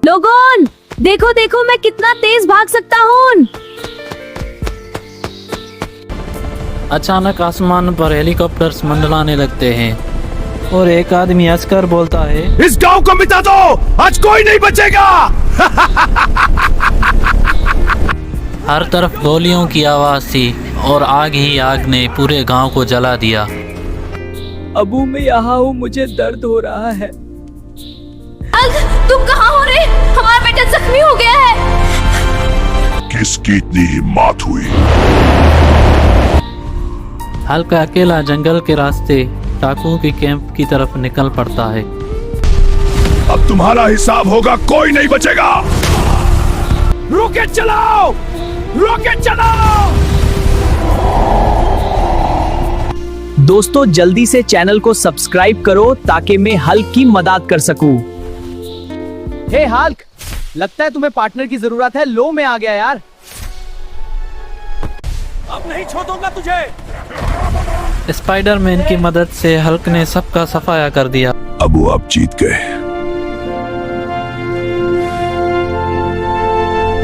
लोगोन, देखो देखो मैं कितना तेज भाग सकता हूँ। अचानक आसमान पर हेलीकॉप्टर्स मंडलाने लगते हैं और एक आदमी हंसकर बोलता है, इस गांव को मिटा दो, आज कोई नहीं बचेगा। हर तरफ गोलियों की आवाज थी और आग ही आग ने पूरे गांव को जला दिया। अबू मैं यहाँ हूँ, मुझे दर्द हो रहा है। तुम कहाँ हो रे? हमारा बेटा जख्मी हो गया है। किसकी इतनी हिम्मत हुई? हल्क अकेला जंगल के रास्ते डाकुओं के कैंप की तरफ निकल पड़ता है। अब तुम्हारा हिसाब होगा, कोई नहीं बचेगा। रॉकेट चलाओ, रॉकेट चलाओ। दोस्तों जल्दी से चैनल को सब्सक्राइब करो ताकि मैं हल्क की मदद कर सकूं। हे हल्क, लगता है तुम्हें पार्टनर की जरूरत है। लो मैं आ गया यार। अब नहीं छोड़ूंगा तुझे। स्पाइडरमैन की मदद से हल्क ने सबका सफाया कर दिया। अब वो आप जीत गए।